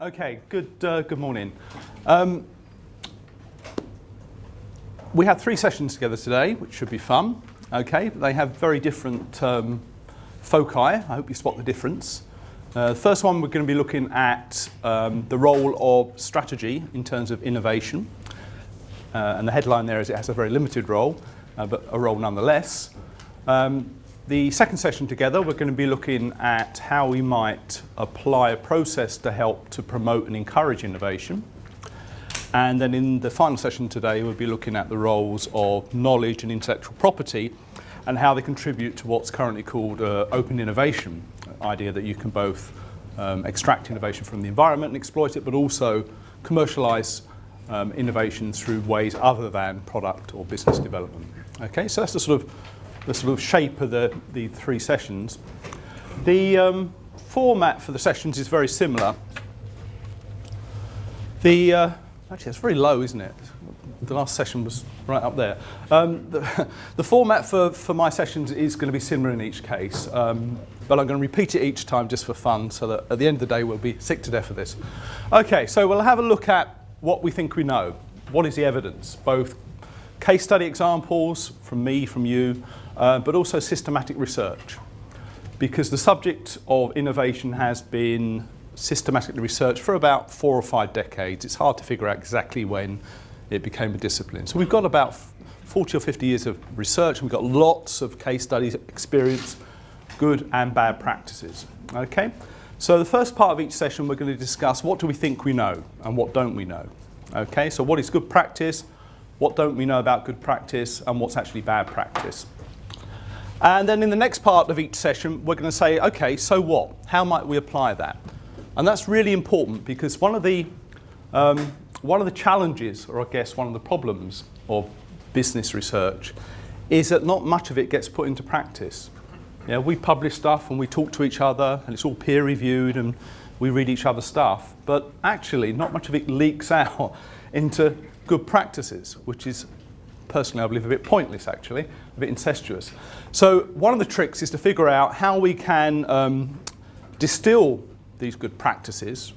Okay, good morning. We have 3 sessions together today, which should be fun. Okay, they have very different foci. I hope you spot the difference. The first one, we're going to be looking at the role of strategy in terms of innovation. And the headline there is it has a very limited role, but a role nonetheless. The second session together, we're going to be looking at how we might apply a process to help to promote and encourage innovation. And then in the final session today, we'll be looking at the roles of knowledge and intellectual property and how they contribute to what's currently called open innovation, the idea that you can both extract innovation from the environment and exploit it, but also commercialize innovation through ways other than product or business development. Okay, so that's the sort of shape of the 3 sessions. The format for the sessions is very similar. Actually, it's very low, isn't it? The last session was right up there. The format for my sessions is going to be similar in each case, but I'm going to repeat it each time just for fun, so that at the end of the day we'll be sick to death of this. Okay, so we'll have a look at what we think we know. What is the evidence? Both case study examples from me, from you, but also systematic research. Because the subject of innovation has been systematically researched for about 4 or 5 decades. It's hard to figure out exactly when it became a discipline. So we've got about 40 or 50 years of research, and we've got lots of case studies, experience, good and bad practices. Okay? So the first part of each session we're going to discuss what do we think we know and what don't we know. Okay? So what is good practice? What don't we know about good practice, and what's actually bad practice? And then in the next part of each session, we're going to say, okay, so what? How might we apply that? And that's really important because one of the challenges, or I guess one of the problems of business research, is that not much of it gets put into practice. You know, we publish stuff and we talk to each other, and it's all peer reviewed, and we read each other's stuff, but actually not much of it leaks out into good practices, which is, personally I believe, a bit pointless actually, a bit incestuous. So one of the tricks is to figure out how we can distill these good practices,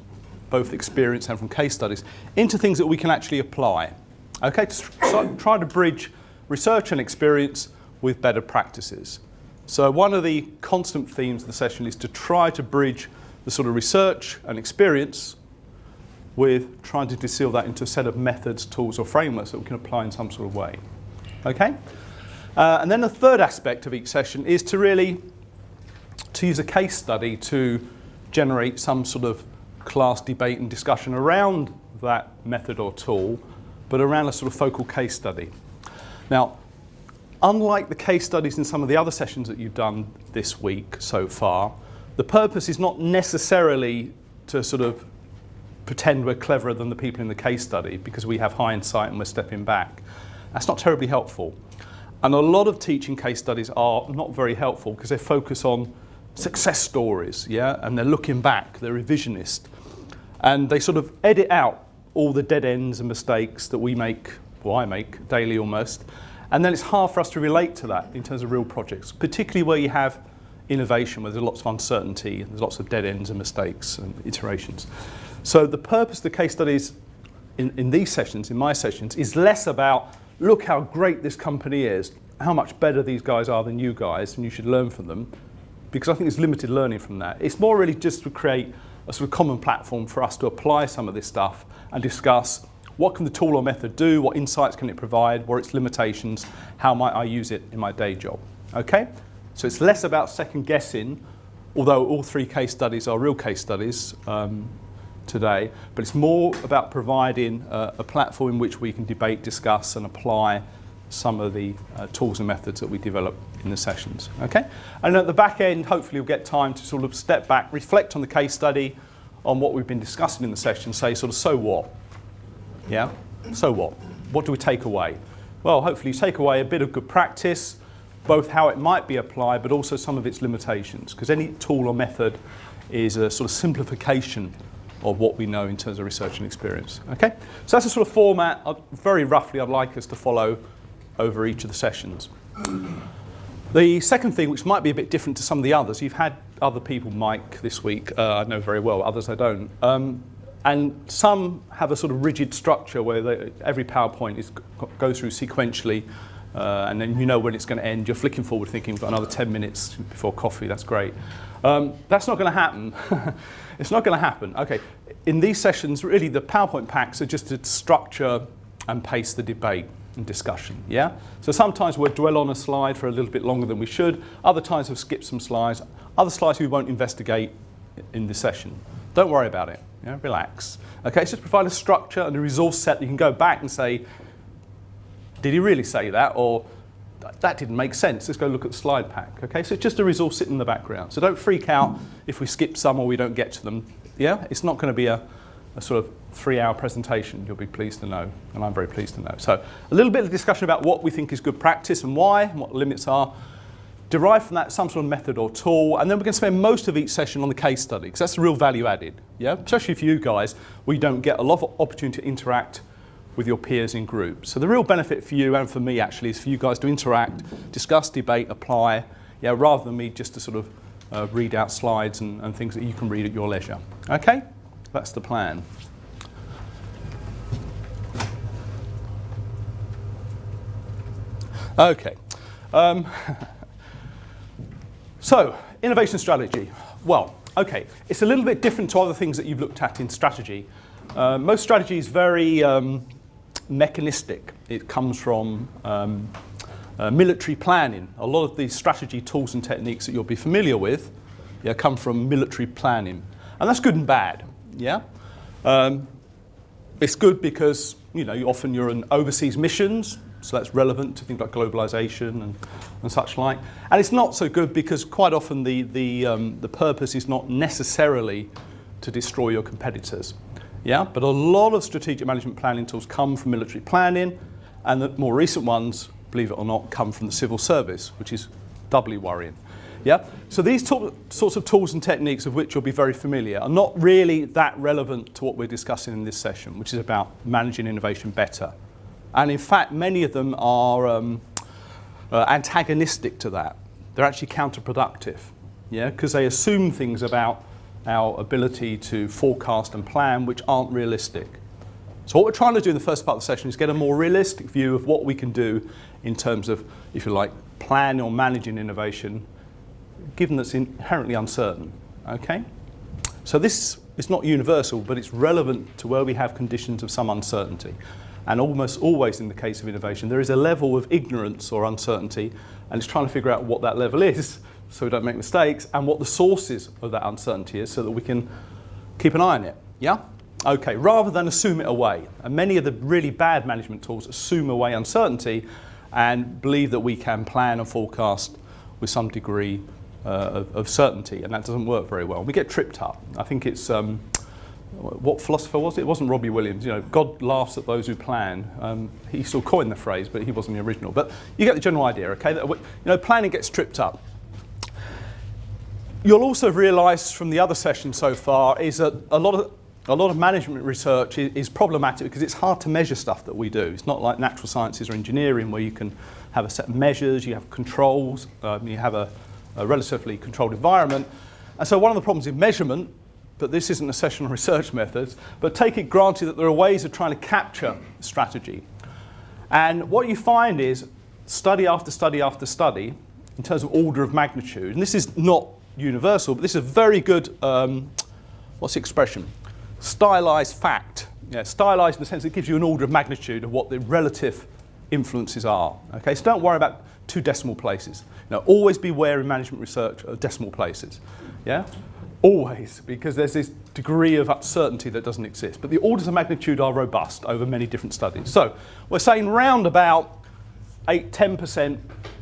both experience and from case studies, into things that we can actually apply. Okay, to try to bridge research and experience with better practices. So one of the constant themes of the session is to try to bridge the sort of research and experience with trying to distill that into a set of methods, tools or frameworks that we can apply in some sort of way. Okay? And then the third aspect of each session is to really use a case study to generate some sort of class debate and discussion around that method or tool, but around a sort of focal case study. Now, unlike the case studies in some of the other sessions that you've done this week so far, the purpose is not necessarily to sort of pretend we're cleverer than the people in the case study because we have hindsight and we're stepping back. That's not terribly helpful. And a lot of teaching case studies are not very helpful because they focus on success stories, yeah, and they're looking back, they're revisionist, and they sort of edit out all the dead ends and mistakes that we make, or I make, daily almost, and then it's hard for us to relate to that in terms of real projects, particularly where you have innovation, where there's lots of uncertainty, there's lots of dead ends and mistakes and iterations. So the purpose of the case studies in these sessions, in my sessions, is less about, look how great this company is, how much better these guys are than you guys, and you should learn from them, because I think there's limited learning from that. It's more really just to create a sort of common platform for us to apply some of this stuff and discuss what can the tool or method do, what insights can it provide, what are its limitations, how might I use it in my day job. Okay? So it's less about second guessing, although all 3 case studies are real case studies today, but it's more about providing a platform in which we can debate, discuss and apply some of the tools and methods that we develop in the sessions. Okay? And at the back end, hopefully we'll get time to sort of step back, reflect on the case study, on what we've been discussing in the session, say sort of, so what? Yeah? So what? What do we take away? Well, hopefully you take away a bit of good practice, both how it might be applied, but also some of its limitations, because any tool or method is a sort of simplification of what we know in terms of research and experience. Okay? So that's the sort of format, very roughly, I'd like us to follow over each of the sessions. The second thing, which might be a bit different to some of the others, you've had other people, Mike, this week, I know very well, others I don't, And some have a sort of rigid structure where every PowerPoint goes through sequentially, and then you know when it's going to end. You're flicking forward thinking, we've got another 10 minutes before coffee, that's great. That's not going to happen. It's not going to happen. Okay, in these sessions, really the PowerPoint packs are just to structure and pace the debate and discussion, yeah? So sometimes we'll dwell on a slide for a little bit longer than we should. Other times we'll skip some slides. Other slides we won't investigate in the session. Don't worry about it. Yeah, relax. Okay, so just provide a structure and a resource set that you can go back and say, did he really say that? Or that didn't make sense. Let's go look at the slide pack. Okay, so it's just a resource sitting in the background. So don't freak out if we skip some or we don't get to them. Yeah, it's not going to be a sort of 3-hour presentation, you'll be pleased to know, and I'm very pleased to know. So a little bit of discussion about what we think is good practice and why, and what the limits are. Derive from that some sort of method or tool, and then we're going to spend most of each session on the case study, because that's the real value added, yeah? Especially for you guys, we don't get a lot of opportunity to interact with your peers in groups. So the real benefit for you and for me actually is for you guys to interact, discuss, debate, apply, yeah, rather than me just to sort of read out slides and things that you can read at your leisure. Okay? That's the plan. Okay. So, innovation strategy. Well, okay, it's a little bit different to other things that you've looked at in strategy. Most strategy is very mechanistic. It comes from military planning. A lot of these strategy tools and techniques that you'll be familiar with come from military planning. And that's good and bad, yeah? It's good because, you know, often you're in overseas missions, so that's relevant to things like globalization and such like. And it's not so good because quite often the purpose is not necessarily to destroy your competitors. Yeah, but a lot of strategic management planning tools come from military planning, and the more recent ones, believe it or not, come from the civil service, which is doubly worrying. Yeah, so these sorts of tools and techniques of which you'll be very familiar are not really that relevant to what we're discussing in this session, which is about managing innovation better. And in fact, many of them are antagonistic to that. They're actually counterproductive, yeah, because they assume things about our ability to forecast and plan which aren't realistic. So what we're trying to do in the first part of the session is get a more realistic view of what we can do in terms of, if you like, planning or managing innovation, given that's inherently uncertain, okay? So this is not universal, but it's relevant to where we have conditions of some uncertainty. And almost always in the case of innovation, there is a level of ignorance or uncertainty, and it's trying to figure out what that level is so we don't make mistakes, and what the sources of that uncertainty is so that we can keep an eye on it, yeah? Okay, rather than assume it away. And many of the really bad management tools assume away uncertainty and believe that we can plan and forecast with some degree of certainty, and that doesn't work very well. We get tripped up. I think it's, what philosopher was it? It wasn't Robbie Williams. You know, God laughs at those who plan. He still coined the phrase, but he wasn't the original. But you get the general idea, okay? That, you know, planning gets tripped up. You'll also have realised from the other sessions so far is that a lot of management research is problematic because it's hard to measure stuff that we do. It's not like natural sciences or engineering where you can have a set of measures, you have controls, you have a relatively controlled environment. And so one of the problems in measurement, but this isn't a session on research methods, but take it granted that there are ways of trying to capture strategy. And what you find is study after study after study in terms of order of magnitude, and this is not universal, but this is a very good, what's the expression? Stylized fact. Yeah, stylized in the sense it gives you an order of magnitude of what the relative influences are. Okay, so don't worry about 2 decimal places. You know, always beware in management research of decimal places. Yeah, always, because there's this degree of uncertainty that doesn't exist. But the orders of magnitude are robust over many different studies. So we're saying round about 8-10%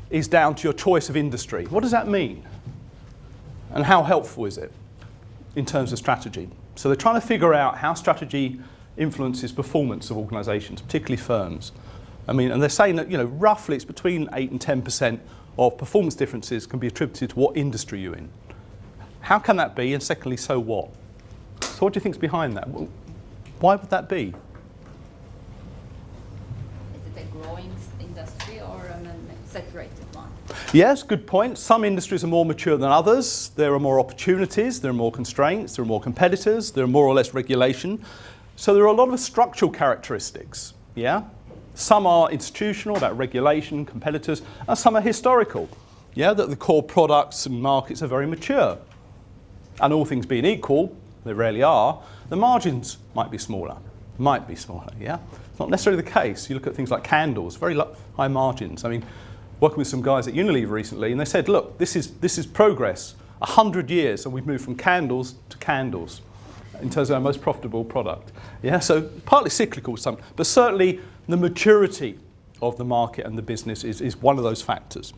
is down to your choice of industry. What does that mean? And how helpful is it in terms of strategy? So they're trying to figure out how strategy influences performance of organisations, particularly firms. I mean, and they're saying that, you know, roughly it's between 8 and 10% of performance differences can be attributed to what industry you're in. How can that be? And secondly, so what? So what do you think's behind that? Well, why would that be? Is it a growing industry or a saturated one? Yes, good point. Some industries are more mature than others. There are more opportunities, there are more constraints, there are more competitors, there are more or less regulation. So there are a lot of structural characteristics, yeah? Some are institutional, about regulation, competitors, and some are historical, yeah? That the core products and markets are very mature. And all things being equal, they rarely are, the margins might be smaller, yeah? It's not necessarily the case. You look at things like candles, very high margins. I mean, working with some guys at Unilever recently, and they said, look, this is progress. 100 years, and we've moved from candles to candles in terms of our most profitable product. Yeah, so partly cyclical, but certainly the maturity of the market and the business is one of those factors.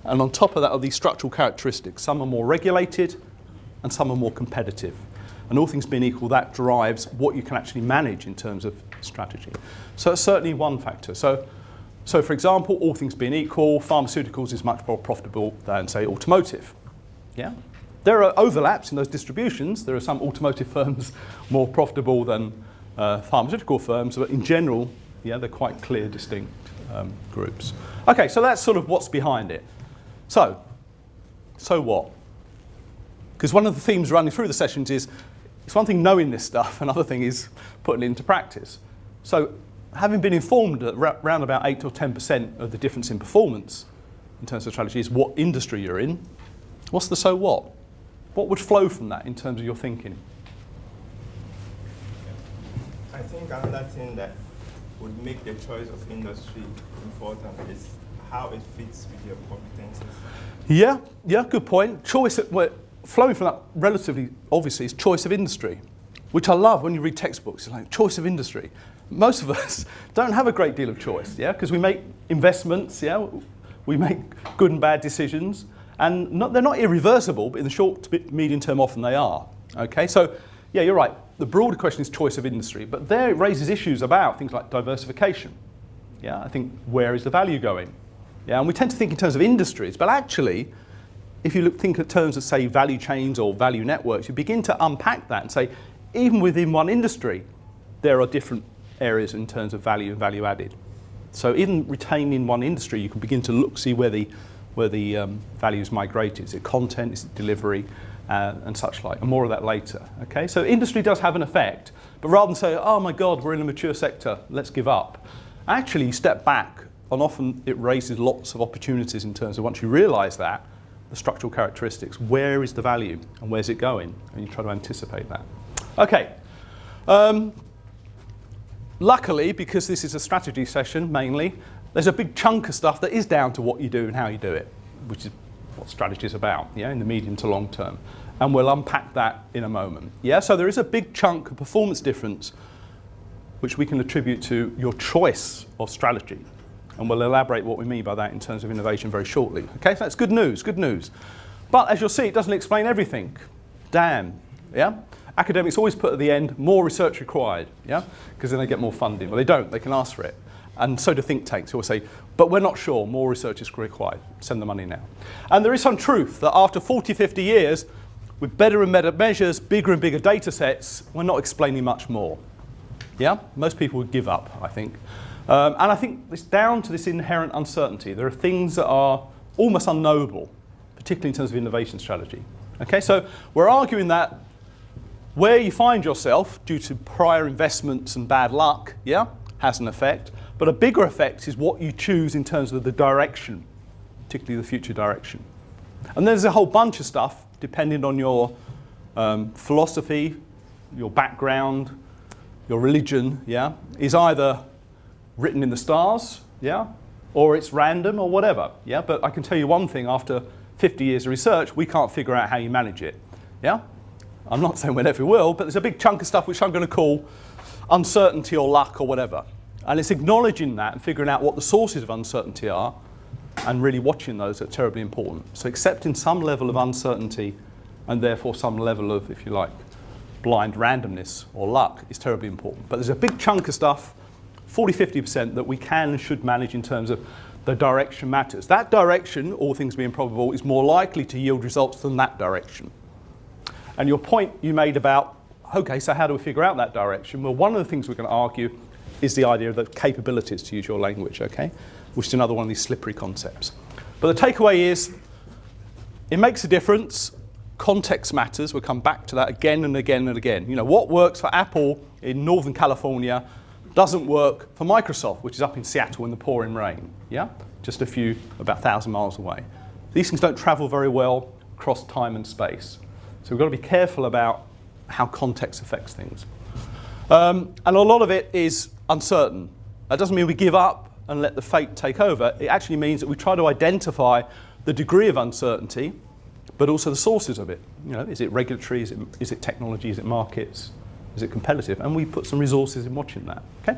And on top of that are these structural characteristics. Some are more regulated, and some are more competitive. And all things being equal, that drives what you can actually manage in terms of strategy. So it's certainly one factor. So for example, all things being equal, pharmaceuticals is much more profitable than, say, automotive. Yeah? There are overlaps in those distributions. There are some automotive firms more profitable than pharmaceutical firms, but in general, yeah, they're quite clear, distinct groups. Okay, so that's sort of what's behind it. So what? Because one of the themes running through the sessions is, it's one thing knowing this stuff, another thing is putting it into practice. So having been informed that around about 8 or 10% of the difference in performance in terms of strategy is what industry you're in, what's the so what? What would flow from that in terms of your thinking? I think another thing that would make the choice of industry important is how it fits with your competencies. Yeah, good point. Flowing from that relatively obviously is choice of industry, which I love when you read textbooks. It's like choice of industry. Most of us don't have a great deal of choice, yeah, because we make investments, yeah, we make good and bad decisions, and they're not irreversible, but in the short to medium term often they are. Okay, so yeah, you're right. The broader question is choice of industry, but there it raises issues about things like diversification. Yeah, I think where is the value going? Yeah, and we tend to think in terms of industries, but actually, if you think in terms of, say, value chains or value networks, you begin to unpack that and say, even within one industry, there are different areas in terms of value and value added. So even retaining one industry, you can begin to see where the value is migrated. Is it content? Is it delivery? And such like. And more of that later. Okay, so industry does have an effect, but rather than say, oh my God, we're in a mature sector, let's give up. Actually, you step back, and often it raises lots of opportunities in terms of once you realise that, the structural characteristics, where is the value and where's it going? And you try to anticipate that. Okay. Luckily, because this is a strategy session mainly, there's a big chunk of stuff that is down to what you do and how you do it, which is what strategy is about, yeah, in the medium to long term. And we'll unpack that in a moment. Yeah, so there is a big chunk of performance difference which we can attribute to your choice of strategy. And we'll elaborate what we mean by that in terms of innovation very shortly. Okay, so that's good news, good news. But as you'll see, it doesn't explain everything. Damn, yeah? Academics always put at the end, more research required, yeah? Because then they get more funding. Well, they don't, they can ask for it. And so do think tanks, who will say, but we're not sure, more research is required, send the money now. And there is some truth that after 40, 50 years, with better and better measures, bigger and bigger data sets, we're not explaining much more. Yeah? Most people would give up, I think. And I think it's down to this inherent uncertainty. There are things that are almost unknowable, particularly in terms of innovation strategy. Okay, so we're arguing that where you find yourself due to prior investments and bad luck, yeah, has an effect. But a bigger effect is what you choose in terms of the direction, particularly the future direction. And there's a whole bunch of stuff depending on your philosophy, your background, your religion, yeah, is either written in the stars, yeah, or it's random or whatever, yeah. But I can tell you one thing, after 50 years of research, we can't figure out how you manage it, yeah. I'm not saying we never will, but there's a big chunk of stuff which I'm going to call uncertainty or luck or whatever. And it's acknowledging that and figuring out what the sources of uncertainty are and really watching those that are terribly important. So accepting some level of uncertainty and therefore some level of, if you like, blind randomness or luck is terribly important. But there's a big chunk of stuff, 40-50%, that we can and should manage in terms of the direction matters. That direction, all things being probable, is more likely to yield results than that direction. And your point you made about, okay, so how do we figure out that direction? Well, one of the things we're going to argue is the idea of the capabilities, to use your language, okay? Which is another one of these slippery concepts. But the takeaway is, it makes a difference. Context matters. We'll come back to that again and again and again. You know, what works for Apple in Northern California doesn't work for Microsoft, which is up in Seattle in the pouring rain. Yeah, just about 1,000 miles away. These things don't travel very well across time and space. So we've got to be careful about how context affects things. And a lot of it is uncertain. That doesn't mean we give up and let the fate take over. It actually means that we try to identify the degree of uncertainty, but also the sources of it. You know, is it regulatory? Is it technology? Is it markets? Is it competitive? And we put some resources in watching that. Okay.